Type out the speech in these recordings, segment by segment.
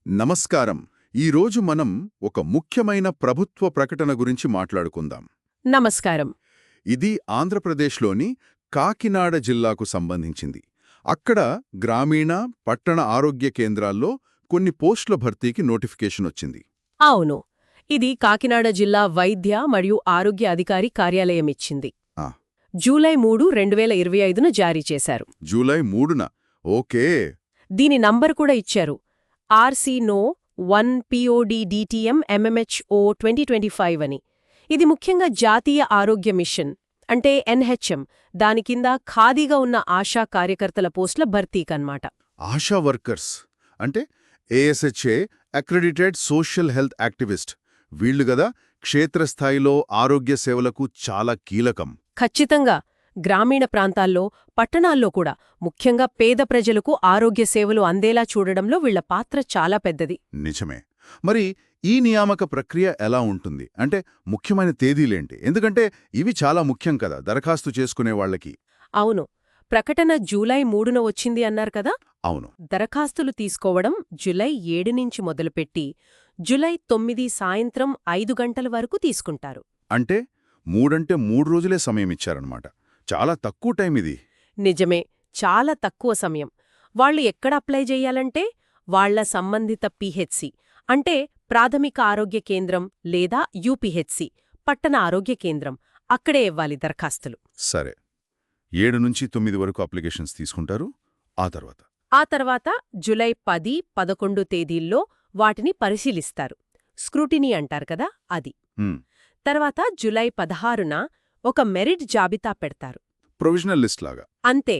నమస్కారం. ఈరోజు మనం ఒక ముఖ్యమైన ప్రభుత్వ ప్రకటన గురించి మాట్లాడుకుందాం. నమస్కారం. ఇది ఆంధ్రప్రదేశ్లోని కాకినాడ జిల్లాకు సంబంధించింది. అక్కడ గ్రామీణ, పట్టణ ఆరోగ్య కేంద్రాల్లో కొన్ని పోస్టుల భర్తీకి నోటిఫికేషన్ వచ్చింది. అవును, ఇది కాకినాడ జిల్లా వైద్య మరియు ఆరోగ్య అధికారి కార్యాలయం ఇచ్చింది. ఆ. జూలై 3, 2025న జారీ చేశారు. జూలై 3న. ఓకే. దీని నంబర్ కూడా ఇచ్చారు. RC-No 1POD-DTM MMHO 2025 అని. ఇది ముఖ్యంగా జాతీయ ఆరోగ్య మిషన్ అంటే NHM దాని కింద ఖాళీగా ఉన్న ఆశా కార్యకర్తల పోస్టుల భర్తీకన్నమాట. ఆశా వర్కర్స్ అంటే ASHA accredited social health activist. వీళ్లు గదా క్షేత్రస్థాయిలో ఆరోగ్య సేవలకు చాలా కీలకం. ఖచ్చితంగా. గ్రామీణ ప్రాంతాల్లో, పట్టణాల్లో కూడా ముఖ్యంగా పేద ప్రజలకు ఆరోగ్య సేవలు అందేలా చూడడంలో వీళ్ల పాత్ర చాలా పెద్దది. నిజమే. మరి ఈ నియామక ప్రక్రియ ఎలా ఉంటుంది? అంటే ముఖ్యమైన తేదీలేంటి? ఎందుకంటే ఇవి చాలా ముఖ్యం కదా దరఖాస్తు చేసుకునే వాళ్ళకి. అవును, ప్రకటన జూలై 3న వచ్చింది అన్నారు కదా. అవును. దరఖాస్తులు తీసుకోవడం జూలై 7 నుంచి మొదలుపెట్టి జూలై 9 సాయంత్రం 5 గంటల వరకు తీసుకుంటారు. అంటే 3 రోజులే సమయమిచ్చారనమాట. చాలా తక్కువ టైం ఇది. నిజమే, చాలా తక్కువ సమయం. వాళ్ళు ఎక్కడ అప్లై చెయ్యాలంటే వాళ్ల సంబంధిత PHC అంటే ప్రాథమిక ఆరోగ్య కేంద్రం లేదా UPHC పట్టణ ఆరోగ్య కేంద్రం అక్కడే ఇవ్వాలి దరఖాస్తులు. సరే. 7 నుంచి 9 వరకు అప్లికేషన్స్ తీసుకుంటారు. ఆ తర్వాత జూలై 10, 11 తేదీల్లో వాటిని పరిశీలిస్తారు. స్క్రూటినీ అంటారు కదా అది. తర్వాత జూలై 16న ఒక మెరిట్ జాబితా పెడతారు. ప్రొవిజనల్ లిస్ట్ లాగా. అంతే.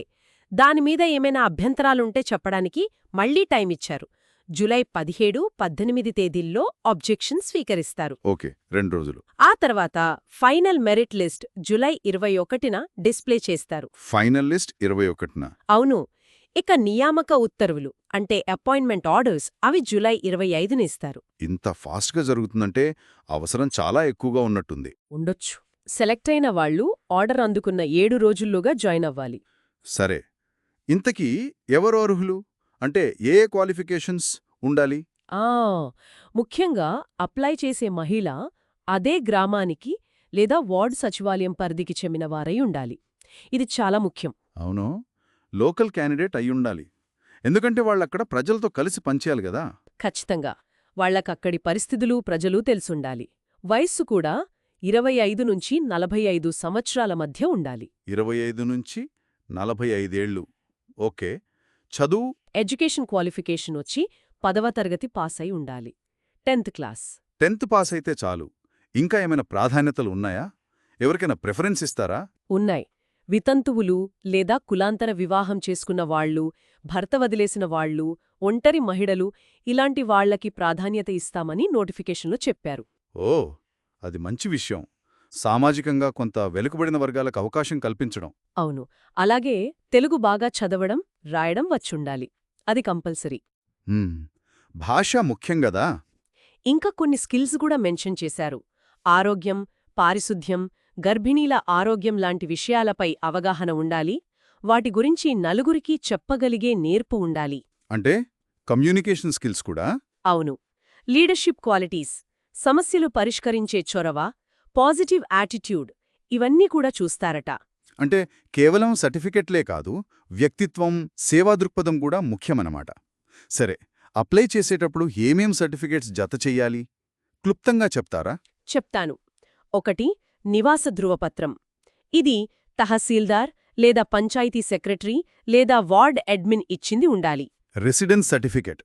దానిమీద ఏమైనా అభ్యంతరాలుంటే చెప్పడానికి మళ్లీ టైం ఇచ్చారు. జూలై 17, 18 తేదీల్లో ఆబ్జెక్షన్ స్వీకరిస్తారు. ఓకే, 2 రోజులు. ఆ తర్వాత ఫైనల్ మెరిట్ లిస్ట్ జూలై 21న డిస్ప్లే చేస్తారు. ఫైనల్ లిస్ట్ 21న. అవును. ఇక నియామక ఉత్తర్వులు అంటే అపాయింట్మెంట్ ఆర్డర్స్ అవి జూలై 25న ఇస్తారు. ఇంత ఫాస్ట్గా జరుగుతుందంటే అవసరం చాలా ఎక్కువగా ఉన్నట్టుంది. ఉండొచ్చు. సెలెక్ట్ అయిన వాళ్లు ఆర్డర్ అందుకున్న 7 రోజుల్లోగా జాయిన్ అవ్వాలి. సరే. ఇంతకీ ఎవరు అర్హులు? అంటే ఏ క్వాలిఫికేషన్స్ ఉండాలి? ముఖ్యంగా అప్లై చేసే మహిళ అదే గ్రామానికి లేదా వార్డ్ సచివాలయం పరిధికి చెందినవారై ఉండాలి. ఇది చాలా ముఖ్యం. అవును, లోకల్ క్యాండిడేట్ అయ్యుండాలి. ఎందుకంటే వాళ్ళక్కడ ప్రజలతో కలిసి పనిచేయాలి గదా. ఖచ్చితంగా. వాళ్లకక్కడి పరిస్థితులు, ప్రజలు తెలుసుండాలి. వయస్సు కూడా 25 నుంచి 45 సంవత్సరాల మధ్య ఉండాలి. 25 నుంచి 45 ఏళ్ళు. ఓకే. చదువు? ఎడ్యుకేషన్ క్వాలిఫికేషన్ వచ్చి 10వ తరగతి పాస్ అయి ఉండాలి. 10th class. 10th పాస్ అయితే చాలు. ఇంకా ఏమైనా ప్రాధాన్యతలు ఉన్నాయా? ఎవరికైనా ప్రిఫరెన్స్ ఇస్తారా? ఉన్నాయి. వితంతువులు లేదా కులాంతర వివాహం చేసుకున్న వాళ్లు, భర్త వదిలేసిన వాళ్లు, ఒంటరి మహిళలు ఇలాంటి వాళ్లకి ప్రాధాన్యత ఇస్తామని నోటిఫికేషన్లో చెప్పారు. ఓ, అది మంచి విషయం. సామాజికంగా కొంత వెనుకబడిన వర్గాలకు అవకాశం కల్పించడం. అవును. అలాగే తెలుగు బాగా చదవడం, రాయడం వచ్చుండాలి. అది కంపల్సరీ. భాష ముఖ్యం గదా. ఇంకా కొన్ని స్కిల్స్ కూడా మెన్షన్ చేశారు. ఆరోగ్యం, పారిశుద్ధ్యం, గర్భిణీల ఆరోగ్యం లాంటి విషయాలపై అవగాహన ఉండాలి. వాటి గురించి నలుగురికి చెప్పగలిగే నేర్పు ఉండాలి. అంటే కమ్యూనికేషన్ స్కిల్స్ కూడా? అవును. లీడర్షిప్ క్వాలిటీస్, సమస్యలు పరిష్కరించే చొరవ, పాజిటివ్ యాటిట్యూడ్ ఇవన్నీ కూడా చూస్తారట. అంటే కేవలం సర్టిఫికెట్లే కాదు, వ్యక్తిత్వం, సేవాదృక్పథం కూడా ముఖ్యమన్నమాట. సరే, అప్లై చేసేటప్పుడు ఏమేం సర్టిఫికెట్స్ జత చెయ్యాలి? క్లుప్తంగా చెప్తారా? చెప్తాను. 1 నివాస ధృవపత్రం. ఇది తహసీల్దార్ లేదా పంచాయతీ సెక్రటరీ లేదా వార్డ్ అడ్మిన్ ఇచ్చింది ఉండాలి. Residence certificate.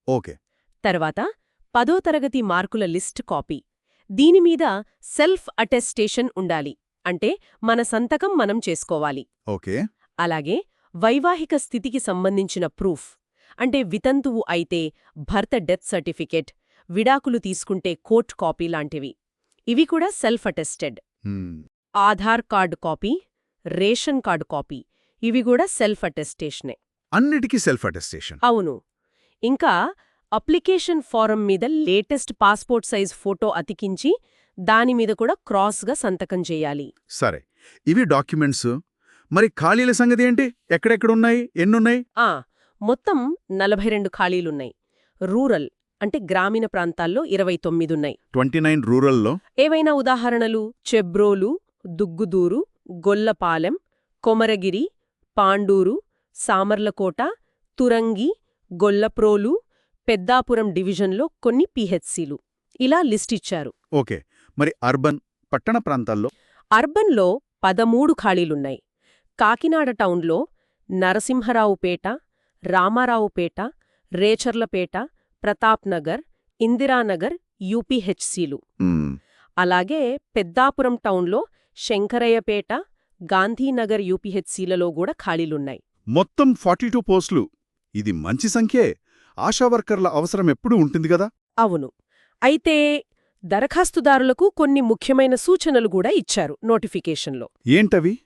ఓకే. తర్వాత 10వ తరగతి మార్కుల లిస్ట్ కాపీ. దీనిమీద సెల్ఫ్ అటెస్టేషన్ ఉండాలి. అంటే మన సంతకం మనం చేసుకోవాలి. ఓకే. అలాగే వైవాహిక స్థితికి సంబంధించిన ప్రూఫ్ అంటే వితంతువు అయితే భర్త డెత్ సర్టిఫికెట్, విడాకులు తీసుకుంటే కోర్ట్ కాపీ లాంటివి. ఇవి కూడా self attested. Aadhaar card copy, ration card copy ఇవి కూడా సెల్ఫ్ అటెస్టేషనే. అన్నిటికీ సెల్ఫ్ అటెస్టేషన్. అవును. ఇంకా అప్లికేషన్ ఫారం మీద లేటెస్ట్ పాస్పోర్ట్ సైజ్ ఫోటో అతికించి దానిమీద కూడా క్రాస్గా సంతకం చెయ్యాలి. సరే, ఇవి డాక్యుమెంట్స్. మరి ఖాళీల సంగతి ఏంటి? ఎక్కడెక్కడున్నాయి? ఎన్నున్నాయి? మొత్తం 42 ఖాళీలున్నాయి. రూరల్ అంటే గ్రామీణ ప్రాంతాల్లో 29 ఉన్నాయి. 29 రూరల్లో ఏవైనా ఉదాహరణలు? చెబ్రోలు, దుగ్గుదూరు, గొల్లపాలెం, కొమరగిరి, పాండూరు, సామర్లకోట, తురంగి, గొల్లప్రోలు, పెద్దాపురం డివిజన్లో కొన్ని పీహెచ్సీలు. ఇలా లిస్టిచ్చారు. ఓకే. మరి అర్బన్ పట్టణ ప్రాంతాల్లో? అర్బన్లో 13 ఖాళీలున్నాయి. కాకినాడ టౌన్లో నరసింహరావుపేట, రామారావుపేట, రేచర్లపేట, ప్రతాప్నగర్, ఇందిరానగర్ యూపీహెచ్సీలు. మ్మ్. అలాగే పెద్దాపురం టౌన్లో శంకరయ్యపేట, గాంధీనగర్ యూపీహెచ్సీలలో కూడా ఖాళీలున్నాయి. మొత్తం 42 పోస్టులు. ఇది మంచి సంఖ్యే. ఆశా వర్కర్ల అవసరం ఎప్పుడూ ఉంటుంది గదా? అవును. అయితే దరఖాస్తుదారులకు కొన్ని ముఖ్యమైన సూచనలు కూడా ఇచ్చారు నోటిఫికేషన్లో. ఏంటవి?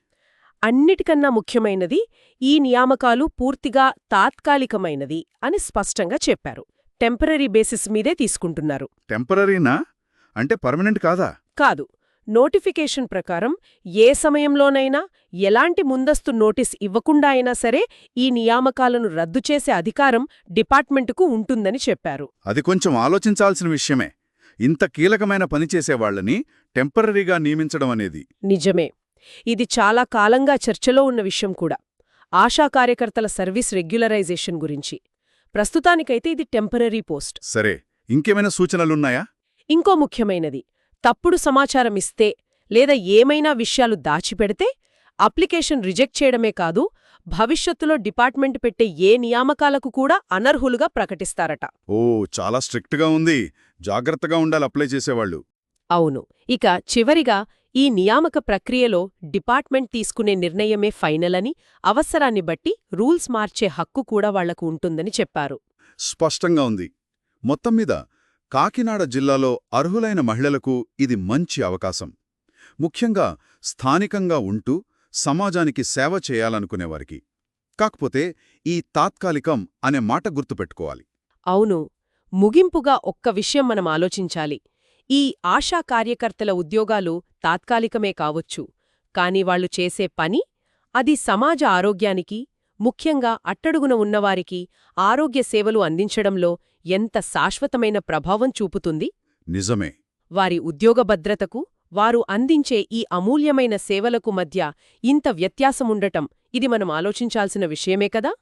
అన్నిటికన్నా ముఖ్యమైనది, ఈ నియామకాలు పూర్తిగా తాత్కాలికమైనది అని స్పష్టంగా చెప్పారు. టెంపరరీ బేసిస్ మీదే తీసుకుంటున్నారు. టెంపరరీనా? అంటే పర్మనెంట్ కాదా? కాదు. నోటిఫికేషన్ ప్రకారం ఏ సమయంలోనైనా ఎలాంటి ముందస్తు నోటీస్ ఇవ్వకుండా అయినా సరే ఈ నియామకాలను రద్దు చేసే అధికారం డిపార్ట్మెంటుకు ఉంటుందని చెప్పారు. అది కొంచెం ఆలోచించాల్సిన విషయమే. ఇంత కీలకమైన పని చేసేవాళ్లని టెంపరరీగా నియమించడం అనేది. నిజమే. ఇది చాలా కాలంగా చర్చలో ఉన్న విషయం కూడా. ఆశా కార్యకర్తల సర్వీస్ రెగ్యులరైజేషన్ గురించి. ప్రస్తుతానికైతే ఇది టెంపరరీ పోస్ట్. సరే, ఇంకేమైనా సూచనలున్నాయా? ఇంకో ముఖ్యమైనది, తప్పుడు సమాచారం ఇస్తే లేదా ఏమైనా విషయాలు దాచిపెడితే అప్లికేషన్ రిజెక్ట్ చేయడమే కాదు, భవిష్యత్తులో డిపార్ట్మెంట్ పెట్టే ఏ నియామకాలకు కూడా అనర్హులుగా ప్రకటిస్తారట. ఓ, చాలా స్ట్రిక్ట్గా ఉంది. జాగ్రత్తగా ఉండాలి అప్లై చేసేవాళ్లు. అవును. ఇక చివరిగా, ఈ నియామక ప్రక్రియలో డిపార్ట్మెంట్ తీసుకునే నిర్ణయమే ఫైనల్ అని, అవసరాన్ని బట్టి రూల్స్ మార్చే హక్కు కూడా వాళ్లకు ఉంటుందని చెప్పారు. స్పష్టంగా ఉంది. మొత్తం మీద కాకినాడ జిల్లాలో అర్హులైన మహిళలకు ఇది మంచి అవకాశం. ముఖ్యంగా స్థానికంగా ఉంటూ సమాజానికి సేవ చేయాలనుకునేవారికి. కాకపోతే ఈ తాత్కాలికం అనే మాట గుర్తుపెట్టుకోవాలి. అవును. ముగింపుగా ఒక్క విషయం మనం ఆలోచించాలి. ఈ ఆశా కార్యకర్తల ఉద్యోగాలు తాత్కాలికమే కావచ్చు, కాని వాళ్లు చేసే పని, అది సమాజ ఆరోగ్యానికి, ముఖ్యంగా అట్టడుగున ఉన్నవారికి ఆరోగ్య సేవలు అందించడంలో ఎంత శాశ్వతమైన ప్రభావం చూపుతుంది. నిజమే. వారి ఉద్యోగ భద్రతకు, వారు అందించే ఈ అమూల్యమైన సేవలకు మధ్య ఇంత వ్యత్యాసముండటం, ఇది మనం ఆలోచించాల్సిన విషయమే కదా.